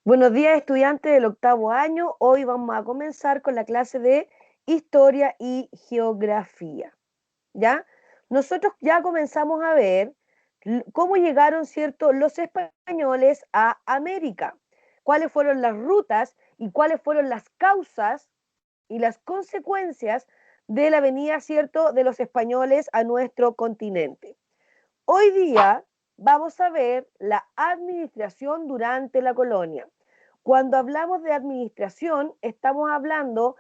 Buenos días, estudiantes del octavo año. Hoy vamos a comenzar con la clase de Historia y Geografía. ¿Ya? Nosotros ya comenzamos a ver cómo llegaron, ¿cierto?, los españoles a América, cuáles fueron las rutas y cuáles fueron las causas y las consecuencias de la venida, ¿cierto?, de los españoles a nuestro continente. Hoy día vamos a ver la administración durante la colonia. Cuando hablamos de administración, estamos hablando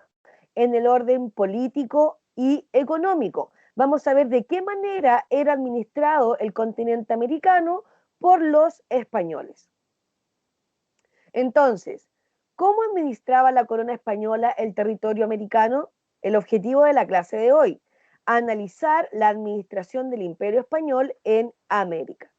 en el orden político y económico. Vamos a ver de qué manera era administrado el continente americano por los españoles. Entonces, ¿cómo administraba la corona española el territorio americano? El objetivo de la clase de hoy, analizar la administración del Imperio Español en América.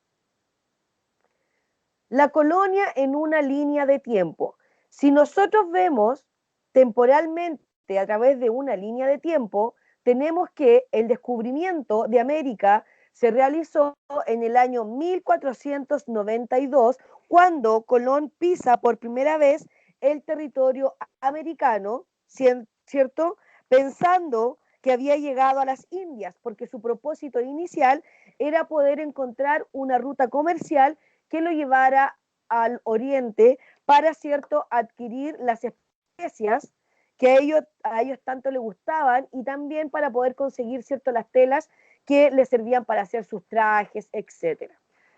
La colonia en una línea de tiempo. Si nosotros vemos temporalmente a través de una línea de tiempo, tenemos que el descubrimiento de América se realizó en el año 1492, cuando Colón pisa por primera vez el territorio americano, ¿cierto? Pensando que había llegado a las Indias, porque su propósito inicial era poder encontrar una ruta comercial que lo llevara al oriente para, ¿cierto?, adquirir las especias que a ellos tanto les gustaban y también para poder conseguir, ¿cierto?, las telas que les servían para hacer sus trajes, etc.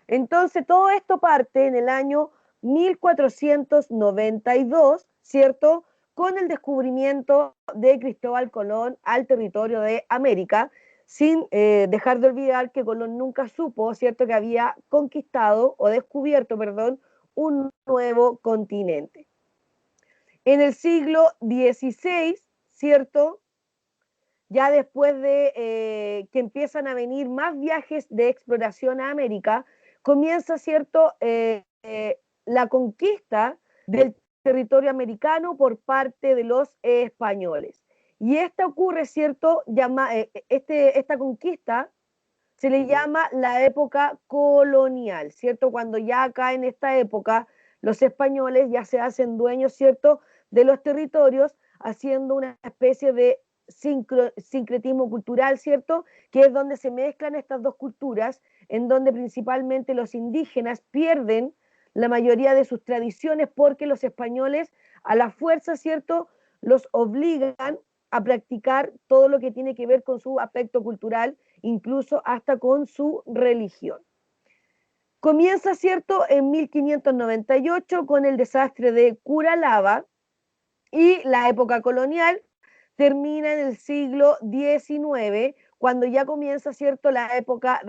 Entonces, todo esto parte en el año 1492, ¿cierto?, con el descubrimiento de Cristóbal Colón al territorio de América, sin dejar de olvidar que Colón nunca supo, ¿cierto?, que había conquistado o descubierto, perdón, un nuevo continente. En el siglo XVI, ¿cierto?, ya después de que empiezan a venir más viajes de exploración a América, comienza, ¿cierto?, la conquista del territorio americano por parte de los españoles. Y esta ocurre, ¿cierto?, esta conquista se le llama la época colonial, ¿cierto? Cuando ya acá en esta época los españoles ya se hacen dueños, ¿cierto?, de los territorios, haciendo una especie de sincretismo cultural, ¿cierto?, que es donde se mezclan estas dos culturas, en donde principalmente los indígenas pierden la mayoría de sus tradiciones porque los españoles a la fuerza, ¿cierto?, los obligan a practicar todo lo que tiene que ver con su aspecto cultural, incluso hasta con su religión. Comienza, ¿cierto?, en 1598 con el desastre de Curalaba y la época colonial termina en el siglo XIX, cuando ya comienza, ¿cierto?, la época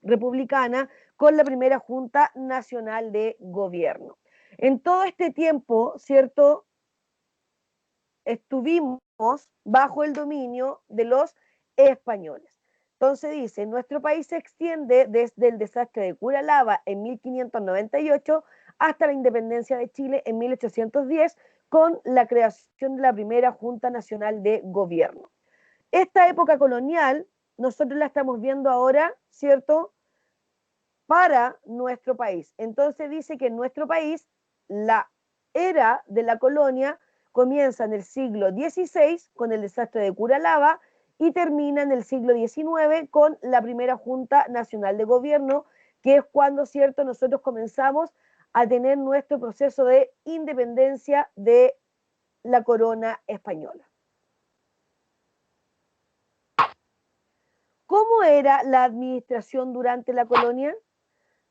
republicana con la primera Junta Nacional de Gobierno. En todo este tiempo, ¿cierto?, estuvimos bajo el dominio de los españoles. Entonces dice, nuestro país se extiende desde el desastre de Curalaba en 1598 hasta la independencia de Chile en 1810, con la creación de la primera Junta Nacional de Gobierno. Esta época colonial, nosotros la estamos viendo ahora, ¿cierto?, para nuestro país. Entonces dice que en nuestro país la era de la colonia comienza en el siglo XVI con el desastre de Curalaba y termina en el siglo XIX con la primera Junta Nacional de Gobierno, que es cuando, ¿cierto?, nosotros comenzamos a tener nuestro proceso de independencia de la corona española. ¿Cómo era la administración durante la colonia?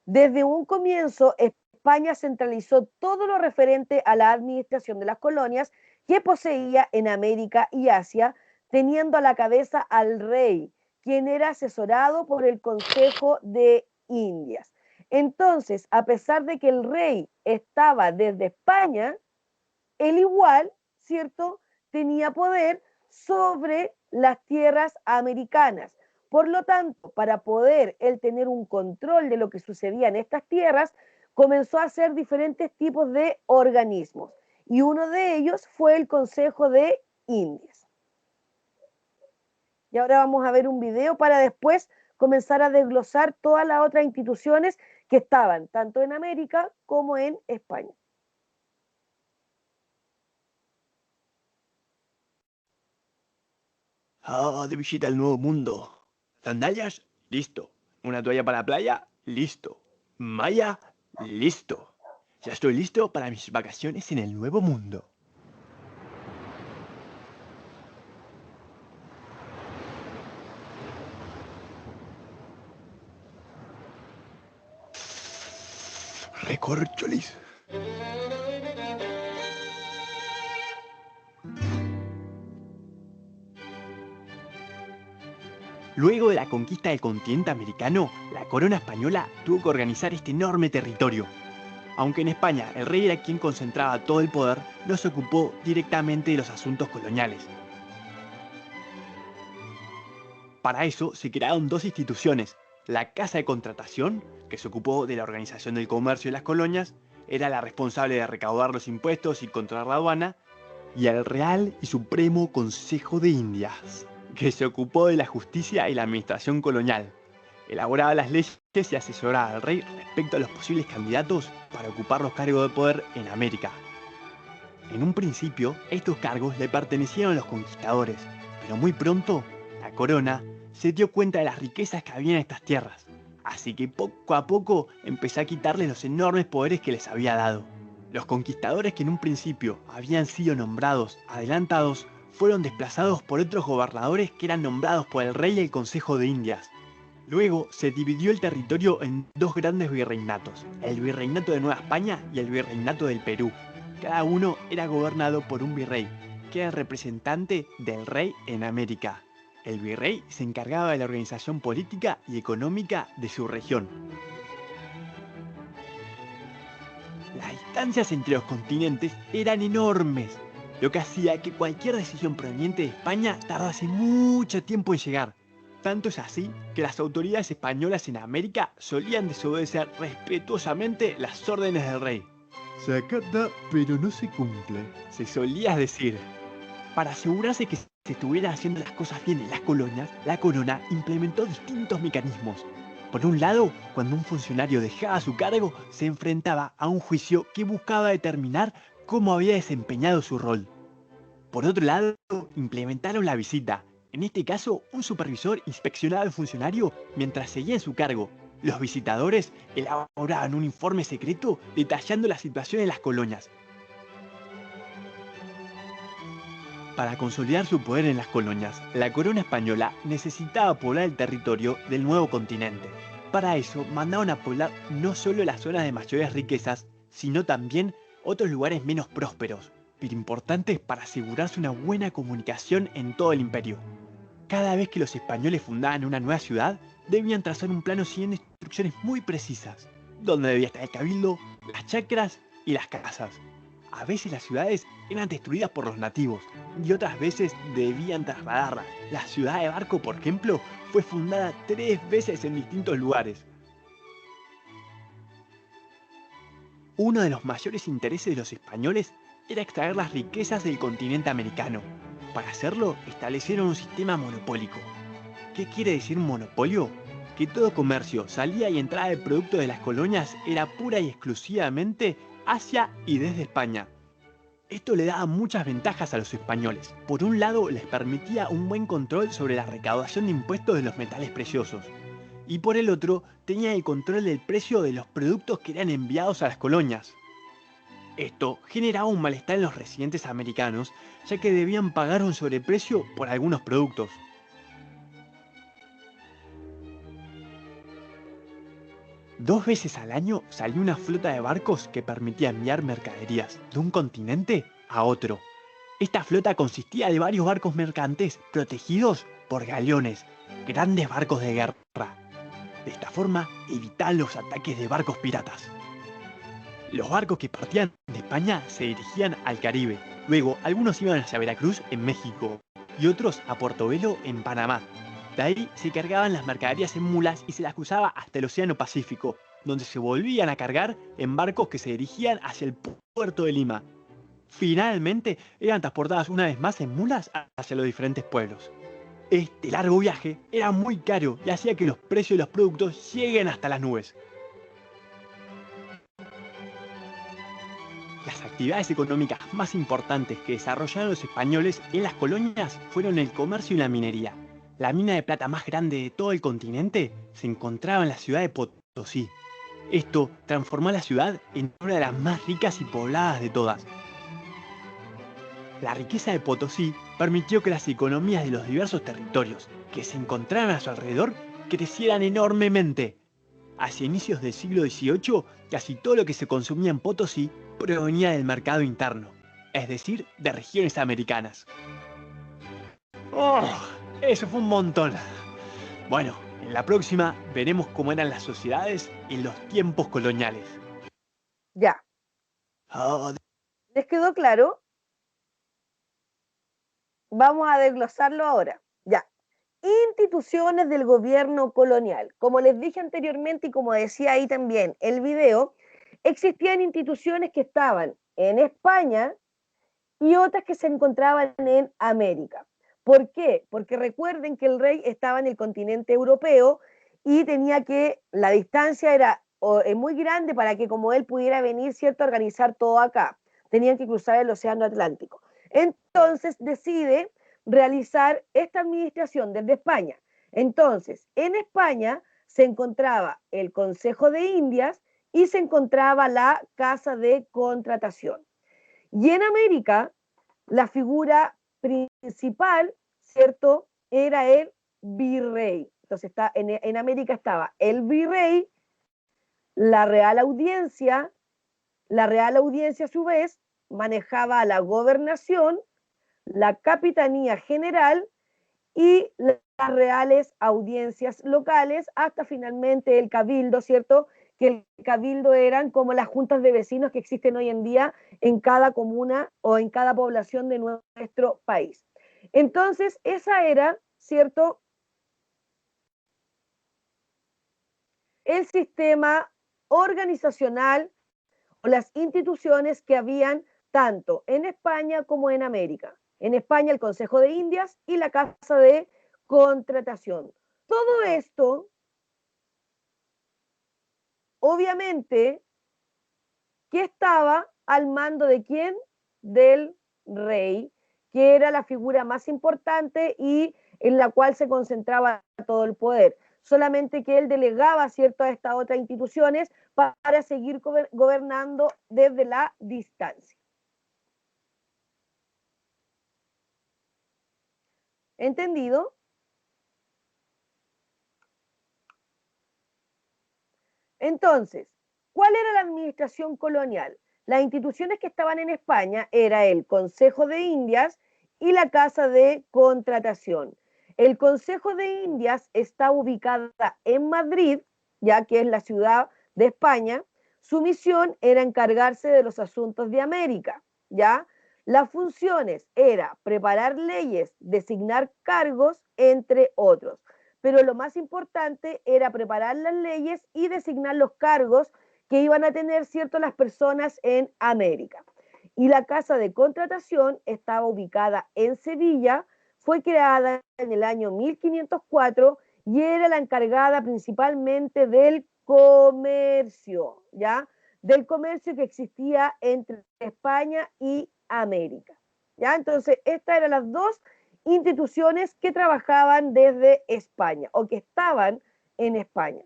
Desde un comienzo, España centralizó todo lo referente a la administración de las colonias que poseía en América y Asia, teniendo a la cabeza al rey, quien era asesorado por el Consejo de Indias. Entonces, a pesar de que el rey estaba desde España, él igual, ¿cierto?, tenía poder sobre las tierras americanas. Por lo tanto, para poder él tener un control de lo que sucedía en estas tierras, comenzó a hacer diferentes tipos de organismos. Y uno de ellos fue el Consejo de Indias. Y ahora vamos a ver un video para después comenzar a desglosar todas las otras instituciones que estaban tanto en América como en España. Ah, de visita al nuevo mundo. ¿Sandalias? Listo. ¿Una toalla para la playa? Listo. ¿Malla? Listo. Ya estoy listo para mis vacaciones en el nuevo mundo. Recorcholis. Luego de la conquista del continente americano, la corona española tuvo que organizar este enorme territorio. Aunque en España el rey era quien concentraba todo el poder, no se ocupó directamente de los asuntos coloniales. Para eso se crearon dos instituciones. La Casa de Contratación, que se ocupó de la organización del comercio de las colonias, era la responsable de recaudar los impuestos y controlar la aduana, y el Real y Supremo Consejo de Indias, que se ocupó de la justicia y la administración colonial. Elaboraba las leyes y asesoraba al rey respecto a los posibles candidatos para ocupar los cargos de poder en América. En un principio, estos cargos le pertenecieron a los conquistadores, pero muy pronto, la corona se dio cuenta de las riquezas que había en estas tierras, así que poco a poco empezó a quitarles los enormes poderes que les había dado. Los conquistadores que en un principio habían sido nombrados adelantados fueron desplazados por otros gobernadores que eran nombrados por el rey y el Consejo de Indias. Luego se dividió el territorio en dos grandes virreinatos, el Virreinato de Nueva España y el Virreinato del Perú. Cada uno era gobernado por un virrey, que era el representante del rey en América. El virrey se encargaba de la organización política y económica de su región. Las distancias entre los continentes eran enormes, lo que hacía que cualquier decisión proveniente de España tardase mucho tiempo en llegar. Tanto es así que las autoridades españolas en América solían desobedecer respetuosamente las órdenes del rey. Se acata, pero no se cumple, se solía decir. Para asegurarse que se estuvieran haciendo las cosas bien en las colonias, la corona implementó distintos mecanismos. Por un lado, cuando un funcionario dejaba su cargo, se enfrentaba a un juicio que buscaba determinar cómo había desempeñado su rol. Por otro lado, implementaron la visita. En este caso, un supervisor inspeccionaba al funcionario mientras seguía en su cargo. Los visitadores elaboraban un informe secreto detallando la situación en las colonias. Para consolidar su poder en las colonias, la corona española necesitaba poblar el territorio del nuevo continente. Para eso, mandaron a poblar no solo las zonas de mayores riquezas, sino también otros lugares menos prósperos, pero importantes para asegurarse una buena comunicación en todo el imperio. Cada vez que los españoles fundaban una nueva ciudad, debían trazar un plano siguiendo instrucciones muy precisas, donde debía estar el cabildo, las chacras y las casas. A veces las ciudades eran destruidas por los nativos y otras veces debían trasladarlas. La ciudad de Barco, por ejemplo, fue fundada 3 veces en distintos lugares. Uno de los mayores intereses de los españoles era extraer las riquezas del continente americano. Para hacerlo, establecieron un sistema monopólico. ¿Qué quiere decir un monopolio? Que todo comercio, salida y entrada de productos de las colonias era pura y exclusivamente hacia y desde España. Esto le daba muchas ventajas a los españoles. Por un lado, les permitía un buen control sobre la recaudación de impuestos de los metales preciosos. Y por el otro, tenía el control del precio de los productos que eran enviados a las colonias. Esto generaba un malestar en los residentes americanos, ya que debían pagar un sobreprecio por algunos productos. Dos veces al año salía una flota de barcos que permitía enviar mercaderías de un continente a otro. Esta flota consistía de varios barcos mercantes protegidos por galeones, grandes barcos de guerra. De esta forma evitaban los ataques de barcos piratas. Los barcos que partían de España se dirigían al Caribe. Luego, algunos iban hacia Veracruz, en México, y otros a Portobelo, en Panamá. De ahí se cargaban las mercaderías en mulas y se las cruzaba hasta el Océano Pacífico, donde se volvían a cargar en barcos que se dirigían hacia el puerto de Lima. Finalmente, eran transportadas una vez más en mulas hacia los diferentes pueblos. Este largo viaje era muy caro y hacía que los precios de los productos lleguen hasta las nubes. Las actividades económicas más importantes que desarrollaron los españoles en las colonias fueron el comercio y la minería. La mina de plata más grande de todo el continente se encontraba en la ciudad de Potosí. Esto transformó a la ciudad en una de las más ricas y pobladas de todas. La riqueza de Potosí permitió que las economías de los diversos territorios que se encontraban a su alrededor crecieran enormemente. Hacia inicios del siglo XVIII, casi todo lo que se consumía en Potosí provenía del mercado interno, es decir, de regiones americanas. ¡Oh! Eso fue un montón. Bueno, en la próxima veremos cómo eran las sociedades en los tiempos coloniales. Ya. Oh, ¿Les quedó claro? Vamos a desglosarlo ahora. Ya. Instituciones del gobierno colonial. Como les dije anteriormente y como decía ahí también el video, existían instituciones que estaban en España y otras que se encontraban en América. ¿Por qué? Porque recuerden que el rey estaba en el continente europeo y tenía que, la distancia era muy grande para que como él pudiera venir, ¿cierto?, a organizar todo acá. Tenían que cruzar el Océano Atlántico. Entonces decide realizar esta administración desde España. Entonces, en España se encontraba el Consejo de Indias y se encontraba la Casa de Contratación. Y en América, la figura principal, ¿cierto?, era el virrey. Entonces, en América estaba el virrey, la Real Audiencia a su vez manejaba la gobernación, la Capitanía General y las reales audiencias locales, hasta finalmente el cabildo, ¿cierto?, que el cabildo eran como las juntas de vecinos que existen hoy en día en cada comuna o en cada población de nuestro país. Entonces, esa era, ¿cierto?, el sistema organizacional o las instituciones que habían tanto en España como en América. En España el Consejo de Indias y la Casa de Contratación. Todo esto, obviamente, que estaba al mando de quién? Del rey, que era la figura más importante y en la cual se concentraba todo el poder. Solamente que él delegaba, ¿cierto?, a estas otras instituciones para seguir gobernando desde la distancia. ¿Entendido? Entonces, ¿cuál era la administración colonial? Las instituciones que estaban en España era el Consejo de Indias y la Casa de Contratación. El Consejo de Indias está ubicada en Madrid, ya que es la ciudad de España. Su misión era encargarse de los asuntos de América, ¿ya? Las funciones era preparar leyes, designar cargos, entre otros. Pero lo más importante era preparar las leyes y designar los cargos que iban a tener, ¿cierto?, las personas en América. Y la Casa de Contratación estaba ubicada en Sevilla, fue creada en el año 1504 y era la encargada principalmente del comercio, ¿ya? Del comercio que existía entre España y América, ¿ya? Entonces, estas eran las dos instituciones que trabajaban desde España o que estaban en España.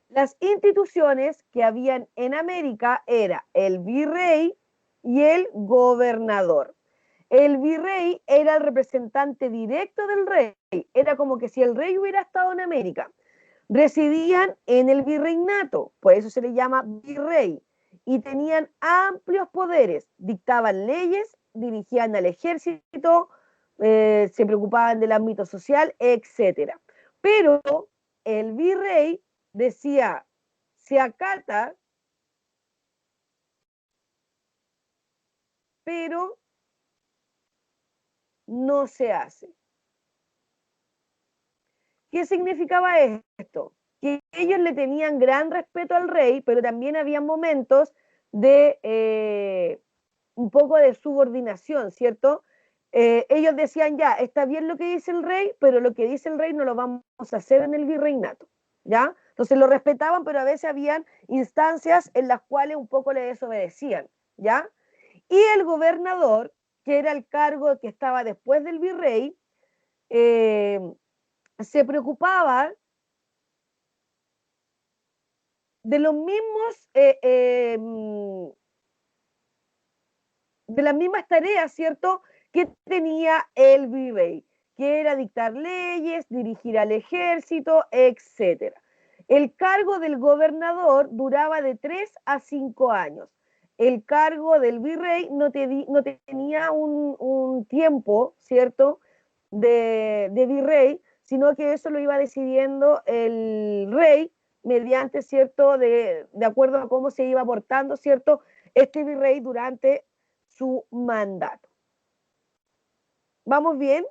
Las instituciones que habían en América era el virrey y el gobernador. El virrey era el representante directo del rey, era como que si el rey hubiera estado en América. Residían en el virreinato, por eso se le llama virrey, y tenían amplios poderes, dictaban leyes, dirigían al ejército, se preocupaban del ámbito social, etc. Pero el virrey decía, se acata, pero no se hace. ¿Qué significaba esto? Que ellos le tenían gran respeto al rey, pero también había momentos de un poco de subordinación, ¿cierto? Ellos decían, ya, está bien lo que dice el rey, pero lo que dice el rey no lo vamos a hacer en el virreinato, ¿ya? Entonces lo respetaban, pero a veces habían instancias en las cuales un poco le desobedecían, ¿ya? Y el gobernador, que era el cargo que estaba después del virrey, se preocupaba de los mismos, de las mismas tareas, ¿cierto?, que tenía el virrey, que era dictar leyes, dirigir al ejército, etc. El cargo del gobernador duraba de 3 a 5 años. El cargo del virrey no tenía un tiempo, ¿cierto?, de virrey, sino que eso lo iba decidiendo el rey mediante, ¿cierto?, de acuerdo a cómo se iba aportando, ¿cierto?, este virrey durante su mandato. ¿Vamos bien?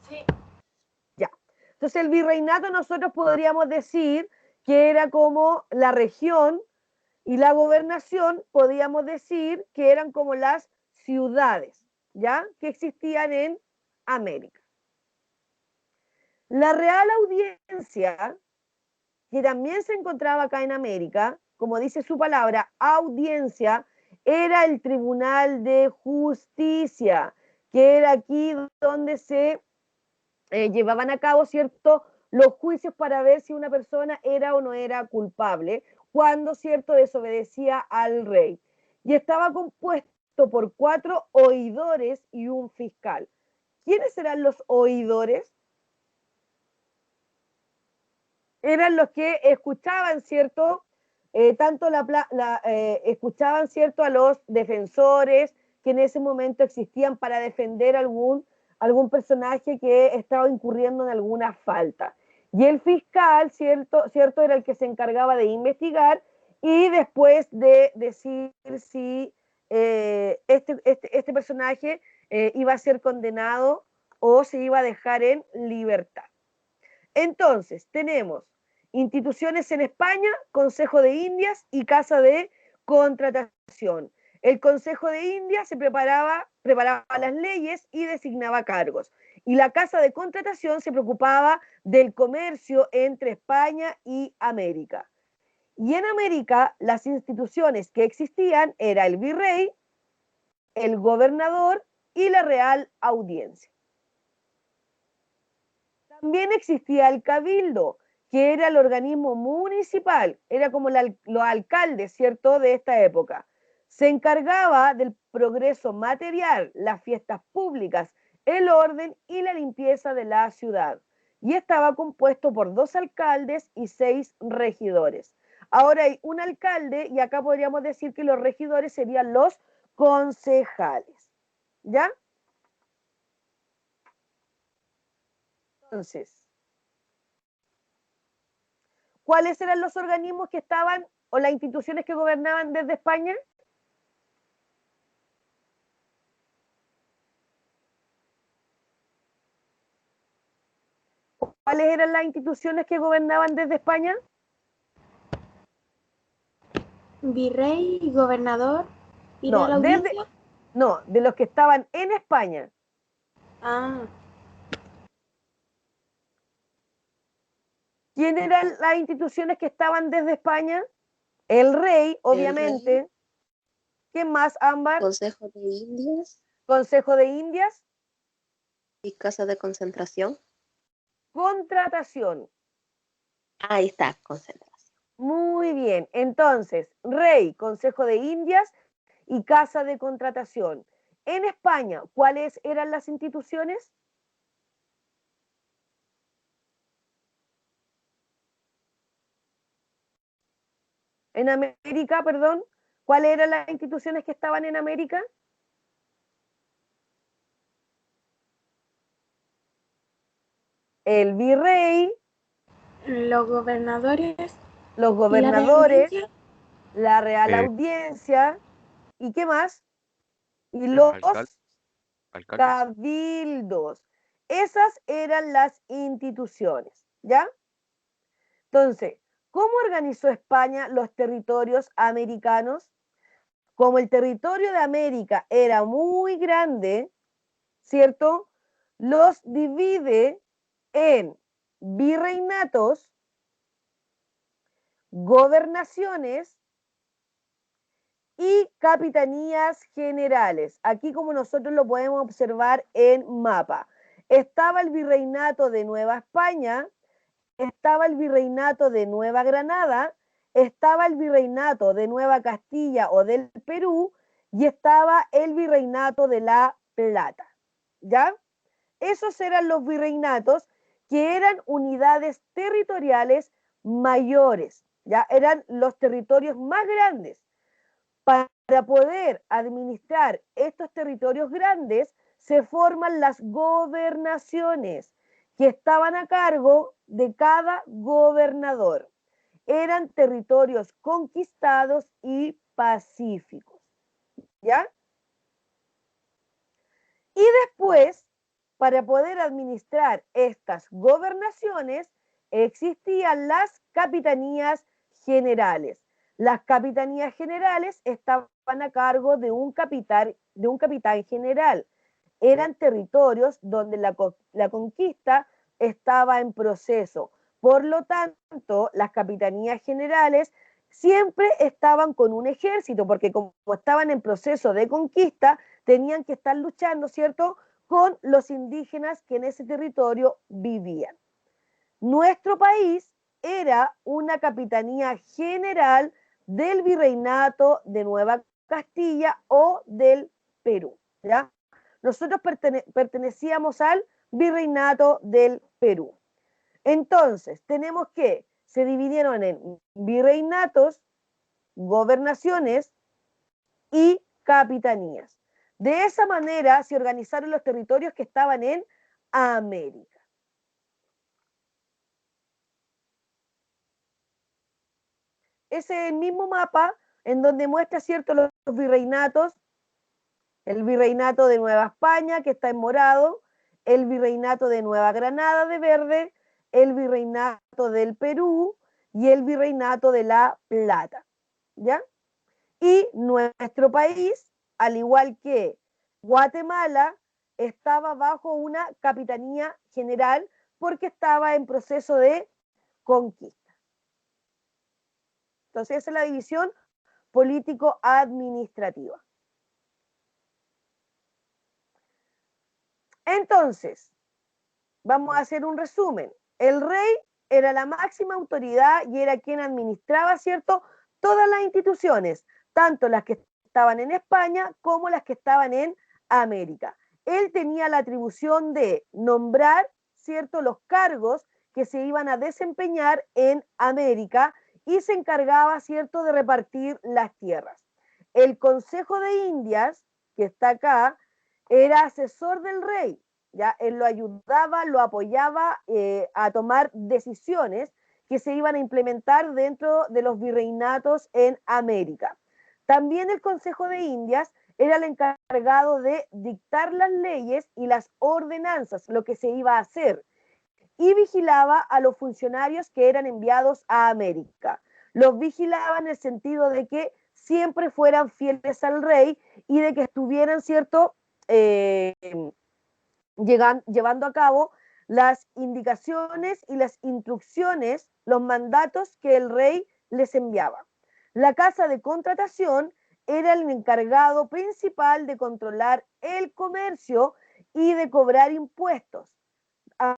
Sí. Ya. Entonces el virreinato nosotros podríamos decir que era como la región y la gobernación podríamos decir que eran como las ciudades, ¿ya?, que existían en América. La Real Audiencia, que también se encontraba acá en América, como dice su palabra, audiencia, era el Tribunal de Justicia, que era aquí donde se llevaban a cabo, ¿cierto?, los juicios para ver si una persona era o no era culpable, cuando, ¿cierto?, desobedecía al rey. Y estaba compuesto por 4 oidores y un fiscal. ¿Quiénes eran los oidores? Eran los que escuchaban, ¿cierto?, escuchaban, ¿cierto?, a los defensores que en ese momento existían para defender algún personaje que estaba incurriendo en alguna falta. Y el fiscal, ¿cierto?, era el que se encargaba de investigar y después de decir si este personaje iba a ser condenado o se iba a dejar en libertad. Entonces, tenemos instituciones en España, Consejo de Indias y Casa de Contratación. El Consejo de Indias preparaba las leyes y designaba cargos. Y la Casa de Contratación se preocupaba del comercio entre España y América. Y en América, las instituciones que existían era el virrey, el gobernador y la Real Audiencia. También existía el cabildo, que era el organismo municipal, era como los alcaldes, ¿cierto?, de esta época. Se encargaba del progreso material, las fiestas públicas, el orden y la limpieza de la ciudad. Y estaba compuesto por 2 alcaldes y 6 regidores. Ahora hay un alcalde y acá podríamos decir que los regidores serían los concejales. ¿Ya? Entonces, ¿cuáles eran los organismos que estaban o las instituciones que gobernaban desde España? ¿Cuáles eran las instituciones que gobernaban desde España? Virrey, gobernador y No, la audiencia. No, de los que estaban en España. Ah, ¿Quién eran las instituciones que estaban desde España? El rey, obviamente. El rey, ¿Qué más, Ámbar? Consejo de Indias Consejo de Indias. y Casa de Concentración. Contratación. Ahí está, concentración. Muy bien. Entonces, rey, Consejo de Indias y Casa de Contratación. En España, ¿cuáles eran las instituciones? En América, perdón, ¿cuáles eran las instituciones que estaban en América? El virrey, los gobernadores los y la gobernadores, audiencia. la Real Eh, Audiencia, ¿y qué más? Y los alcaldes. cabildos. Esas eran las instituciones, ¿ya? Entonces, ¿cómo organizó España los territorios americanos? Como el territorio de América era muy grande, ¿cierto? los divide en virreinatos, gobernaciones y capitanías generales. Aquí, como nosotros lo podemos observar en mapa, estaba el virreinato de Nueva España, estaba el virreinato de Nueva Granada, estaba el virreinato de Nueva Castilla o del Perú y estaba el virreinato de La Plata. ¿Ya? Esos eran los virreinatos, que eran unidades territoriales mayores, ya eran los territorios más grandes. Para poder administrar estos territorios grandes, se forman las gobernaciones, que estaban a cargo de cada gobernador. Eran territorios conquistados y pacíficos, ¿ya? Y después, para poder administrar estas gobernaciones, existían las capitanías generales. Las capitanías generales estaban a cargo de un capitán general. Eran territorios donde la conquista estaba en proceso. Por lo tanto, las capitanías generales siempre estaban con un ejército, porque como estaban en proceso de conquista, tenían que estar luchando, ¿cierto?, con los indígenas que en ese territorio vivían. Nuestro país era una capitanía general del virreinato de Nueva Castilla o del Perú, ¿ya? Nosotros pertenecíamos al virreinato del Perú. Entonces, tenemos que se dividieron en virreinatos, gobernaciones y capitanías. De esa manera se organizaron los territorios que estaban en América. Ese es el mismo mapa en donde muestra, ¿cierto?, los virreinatos, el virreinato de Nueva España, que está en morado, el virreinato de Nueva Granada de verde, el virreinato del Perú y el virreinato de La Plata, ¿ya? Y nuestro país, al igual que Guatemala, estaba bajo una capitanía general porque estaba en proceso de conquista. Entonces, esa es la división político-administrativa. Entonces, vamos a hacer un resumen. El rey era la máxima autoridad y era quien administraba, ¿cierto?, todas las instituciones, tanto las que estaban en España como las que estaban en América. Él tenía la atribución de nombrar, ¿cierto?, los cargos que se iban a desempeñar en América y se encargaba, ¿cierto?, de repartir las tierras. El Consejo de Indias, que está acá, era asesor del rey, ¿ya? Él lo ayudaba, lo apoyaba a tomar decisiones que se iban a implementar dentro de los virreinatos en América. También el Consejo de Indias era el encargado de dictar las leyes y las ordenanzas, lo que se iba a hacer, y vigilaba a los funcionarios que eran enviados a América. Los vigilaba en el sentido de que siempre fueran fieles al rey y de que estuvieran, ¿cierto?, llevando a cabo las indicaciones y las instrucciones, los mandatos que el rey les enviaba. La casa de contratación era el encargado principal de controlar el comercio y de cobrar impuestos a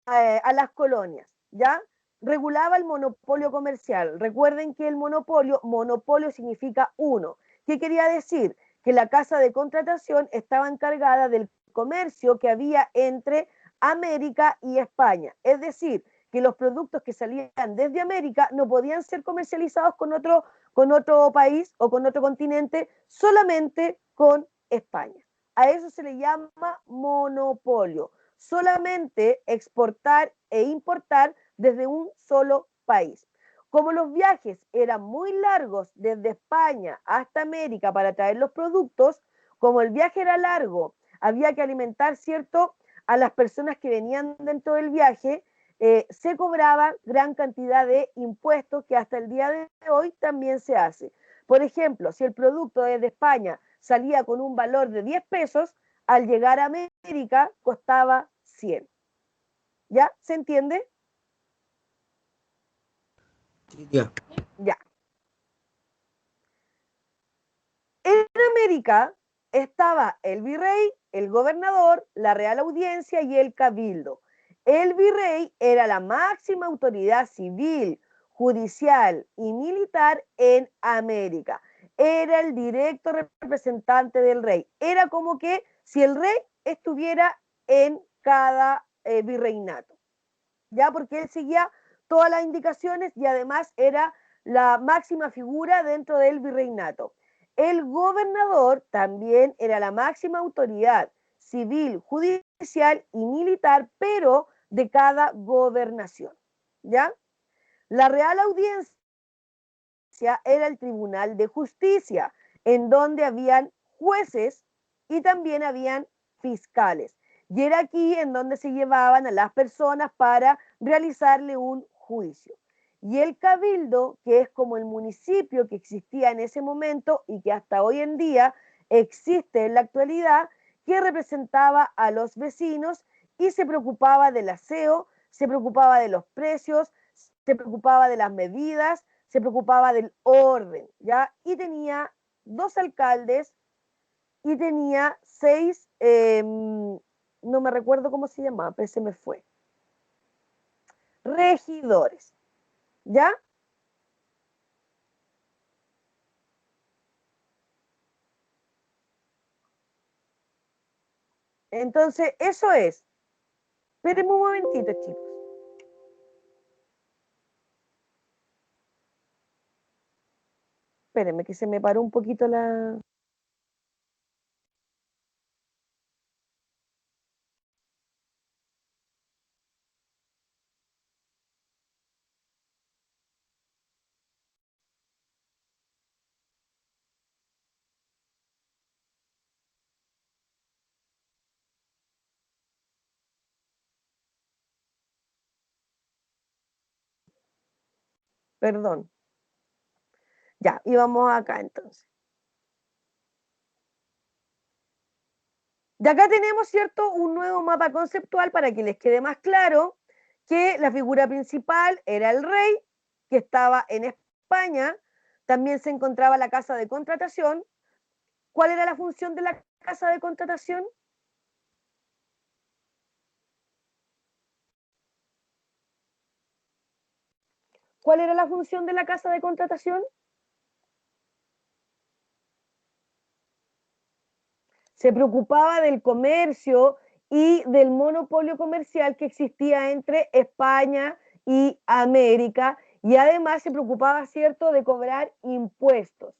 las colonias, ¿ya? Regulaba el monopolio comercial. Recuerden que el monopolio significa uno. ¿Qué quería decir? Que la casa de contratación estaba encargada del comercio que había entre América y España. Es decir, que los productos que salían desde América no podían ser comercializados con otro país o con otro continente, solamente con España. A eso se le llama monopolio. Solamente exportar e importar desde un solo país. Como los viajes eran muy largos desde España hasta América para traer los productos, como el viaje era largo, había que alimentar, ¿cierto?, a las personas que venían dentro del viaje, se cobraba gran cantidad de impuestos que hasta el día de hoy también se hace. Por ejemplo, si el producto desde España salía con un valor de 10 pesos, al llegar a América costaba 100. ¿Ya? ¿Se entiende? Sí, tía. Ya. En América estaba el virrey, el gobernador, la Real Audiencia y el cabildo. El virrey era la máxima autoridad civil, judicial y militar en América. Era el directo representante del rey. Era como que si el rey estuviera en cada virreinato, ¿ya? Porque él seguía todas las indicaciones y además era la máxima figura dentro del virreinato. El gobernador también era la máxima autoridad civil, judicial y militar, pero de cada gobernación, ¿ya? La Real Audiencia era el Tribunal de Justicia, en donde habían jueces y también habían fiscales. Y era aquí en donde se llevaban a las personas para realizarle un juicio. Y el cabildo, que es como el municipio que existía en ese momento y que hasta hoy en día existe en la actualidad, que representaba a los vecinos y se preocupaba del aseo, se preocupaba de los precios, se preocupaba de las medidas, se preocupaba del orden, ¿ya? Y tenía 2 alcaldes y tenía 6, no me recuerdo cómo se llamaba, pero se me fue, regidores, ¿ya? Entonces, eso es. Espérenme un momentito, chicos. Espérenme que se me paró un poquito la... Perdón. Ya, y vamos acá entonces. De acá tenemos, ¿cierto?, un nuevo mapa conceptual para que les quede más claro que la figura principal era el rey, que estaba en España, también se encontraba la casa de contratación. ¿Cuál era la función de la casa de contratación? ¿Cuál era la función de la casa de contratación? Se preocupaba del comercio y del monopolio comercial que existía entre España y América, y además se preocupaba, ¿cierto?, de cobrar impuestos.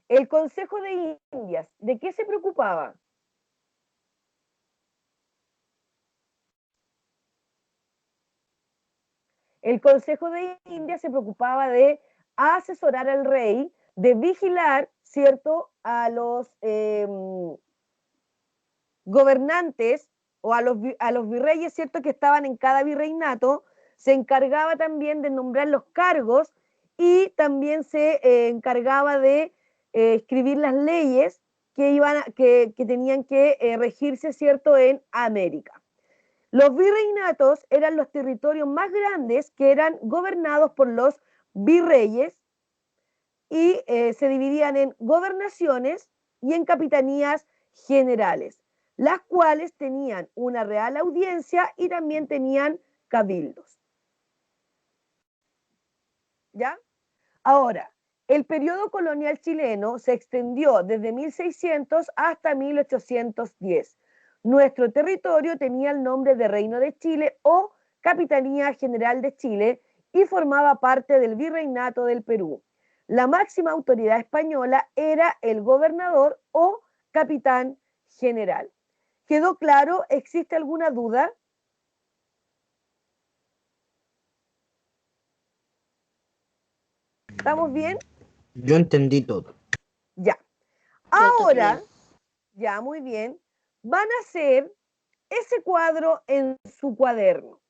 El Consejo de Indias, ¿de qué se preocupaba? El Consejo de Indias se preocupaba de asesorar al rey, de vigilar, ¿cierto?, a los gobernantes o a los virreyes, ¿cierto?, que estaban en cada virreinato. Se encargaba también de nombrar los cargos y también se encargaba de escribir las leyes que tenían que regirse, ¿cierto?, en América. Los virreinatos eran los territorios más grandes que eran gobernados por los virreyes y se dividían en gobernaciones y en capitanías generales, las cuales tenían una real audiencia y también tenían cabildos. ¿Ya? Ahora, el periodo colonial chileno se extendió desde 1600 hasta 1810. Nuestro territorio tenía el nombre de Reino de Chile o Capitanía General de Chile y formaba parte del Virreinato del Perú. La máxima autoridad española era el gobernador o capitán general. ¿Quedó claro? ¿Existe alguna duda? ¿Estamos bien? Yo entendí todo. Ya. Yo Ahora, también. ya muy bien, van a hacer ese cuadro en su cuaderno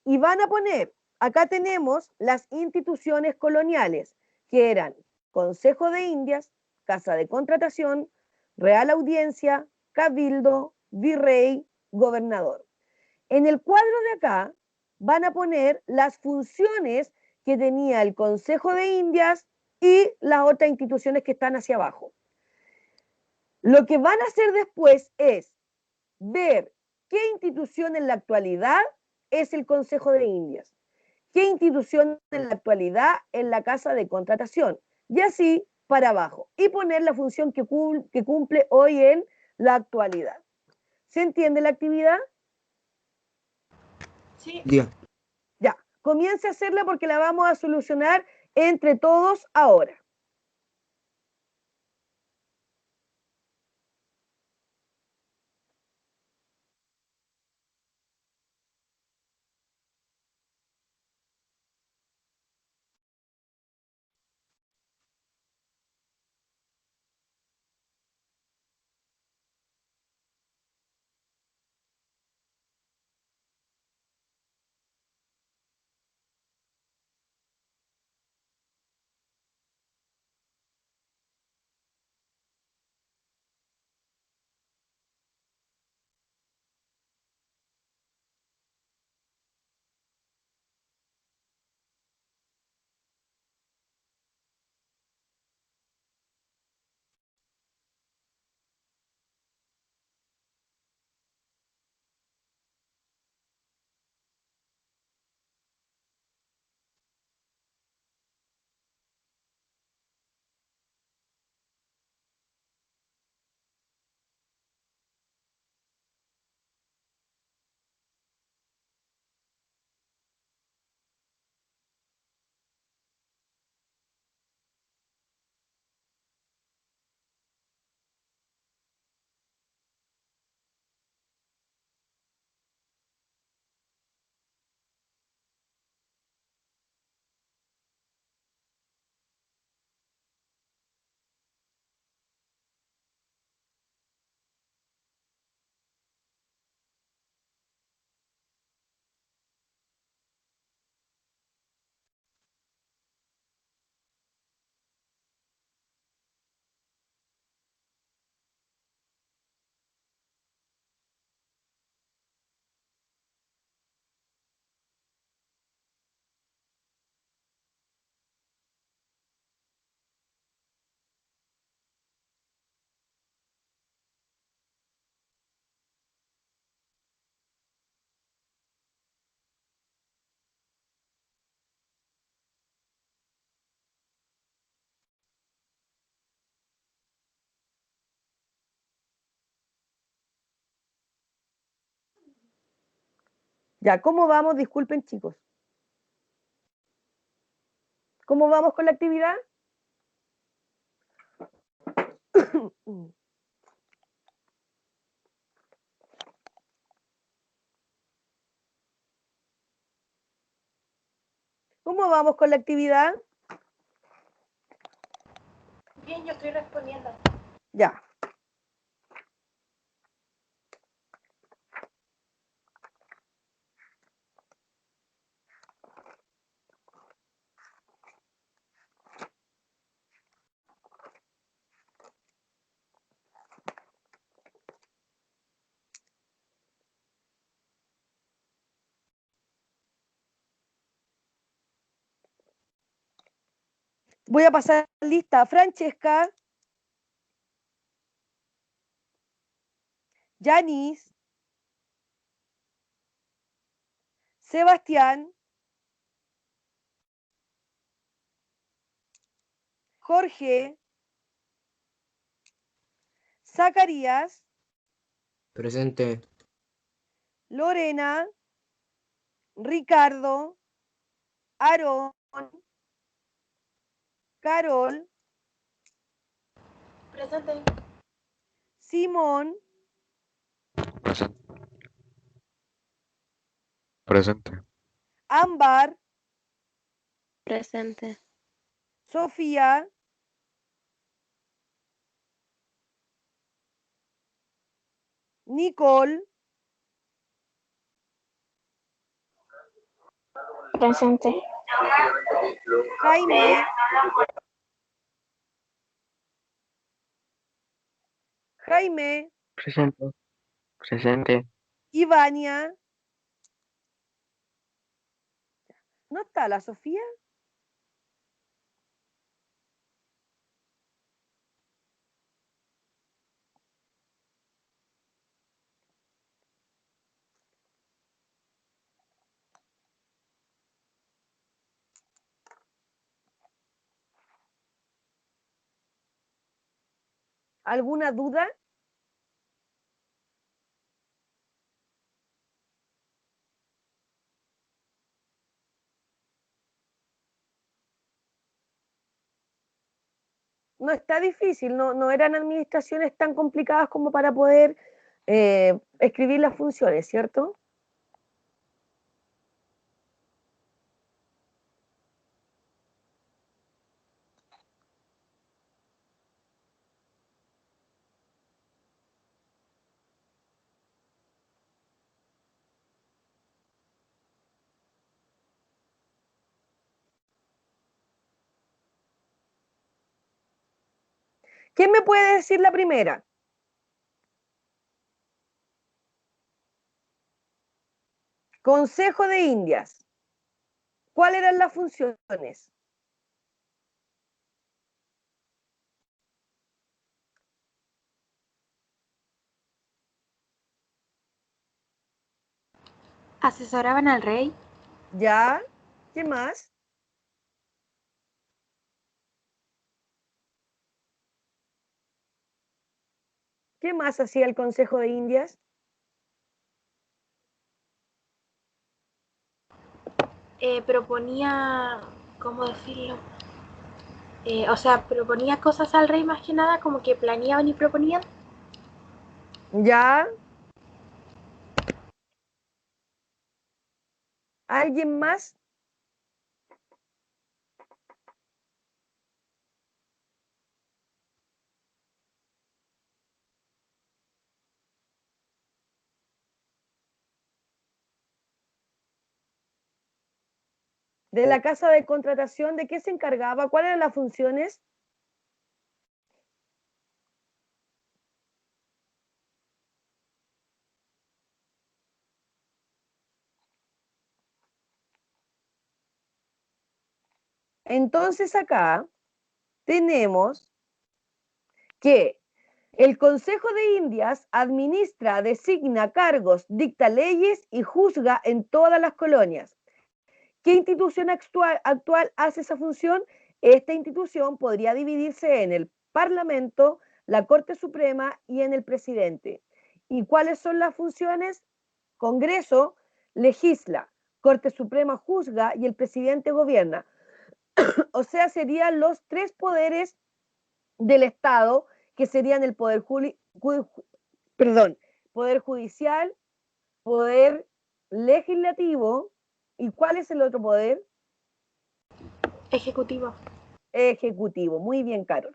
y van a poner, acá tenemos las instituciones coloniales, que eran Consejo de Indias, Casa de Contratación, Real Audiencia, Cabildo, Virrey, Gobernador. En el cuadro de acá van a poner las funciones que tenía el Consejo de Indias y las otras instituciones que están hacia abajo. Lo que van a hacer después es ver qué institución en la actualidad es el Consejo de Indias, qué institución en la actualidad es la Casa de Contratación, y así para abajo, y poner la función que cumple hoy en la actualidad. ¿Se entiende la actividad? Sí. Día. Ya, comience a hacerla porque la vamos a solucionar entre todos ahora. Ya, ¿cómo vamos? Disculpen, chicos. ¿Cómo vamos con la actividad? ¿Cómo vamos con la actividad? Bien, yo estoy respondiendo. Ya. Voy a pasar lista. Francesca, Yanis, Sebastián, Jorge, Zacarías, Presente. Lorena, Ricardo, Aarón, Carol, Presente. Simón, Presente. Presente. Ámbar, Presente. Sofía, Nicole, Presente. Jaime, Jaime, Presente. Presente. Ivania, ¿No está la Sofía? ¿Alguna duda? No está difícil, no eran administraciones tan complicadas como para poder escribir las funciones, ¿cierto? ¿Quién me puede decir la primera? Consejo de Indias. ¿Cuáles eran las funciones? Asesoraban al rey. ¿Ya? ¿Qué más? ¿Qué más hacía el Consejo de Indias? Proponía, ¿cómo decirlo? O sea, proponía cosas al rey más que nada, como que planeaban y proponían. ¿Ya? ¿Alguien más? De la casa de contratación, ¿de qué se encargaba? ¿Cuáles eran las funciones? Entonces acá tenemos que el Consejo de Indias administra, designa cargos, dicta leyes y juzga en todas las colonias. ¿Qué institución actual hace esa función? Esta institución podría dividirse en el Parlamento, la Corte Suprema y en el presidente. ¿Y cuáles son las funciones? Congreso legisla, Corte Suprema juzga y el presidente gobierna. O sea, serían los tres poderes del Estado, que serían el poder judicial, poder legislativo, ¿y cuál es el otro poder? Ejecutivo. Ejecutivo. Muy bien, Carol.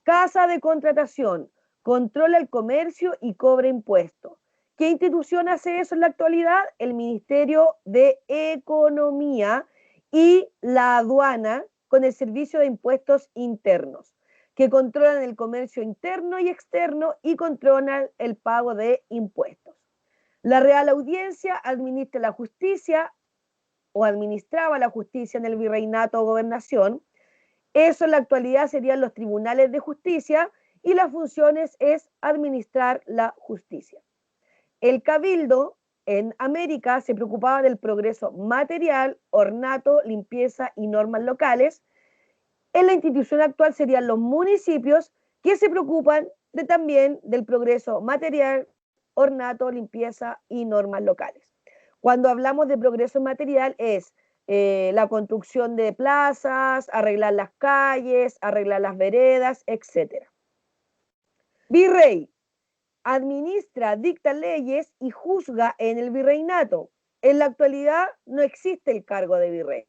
Casa de contratación, controla el comercio y cobra impuestos. ¿Qué institución hace eso en la actualidad? El Ministerio de Economía y la aduana con el Servicio de Impuestos Internos, que controlan el comercio interno y externo y controlan el pago de impuestos. La Real Audiencia administra la justicia o administraba la justicia en el virreinato o gobernación. Eso en la actualidad serían los tribunales de justicia y las funciones es administrar la justicia. El cabildo en América se preocupaba del progreso material, ornato, limpieza y normas locales. En la institución actual serían los municipios que se preocupan también del progreso material, ornato, limpieza y normas locales. Cuando hablamos de progreso material es la construcción de plazas, arreglar las calles, arreglar las veredas, etc. Virrey administra, dicta leyes y juzga en el virreinato. En la actualidad no existe el cargo de virrey.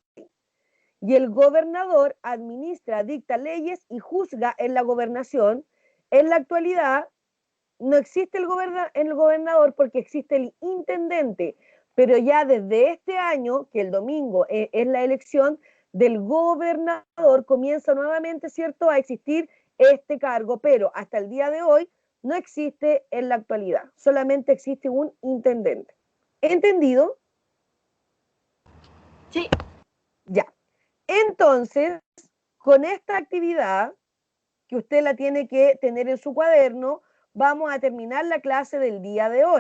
Y el gobernador administra, dicta leyes y juzga en la gobernación. En la actualidad no existe el gobernador porque existe el intendente, pero ya desde este año, que el domingo es la elección del gobernador, comienza nuevamente, ¿cierto?, a existir este cargo, pero hasta el día de hoy no existe en la actualidad, solamente existe un intendente. ¿Entendido? Sí. Entonces, con esta actividad, que usted la tiene que tener en su cuaderno, vamos a terminar la clase del día de hoy.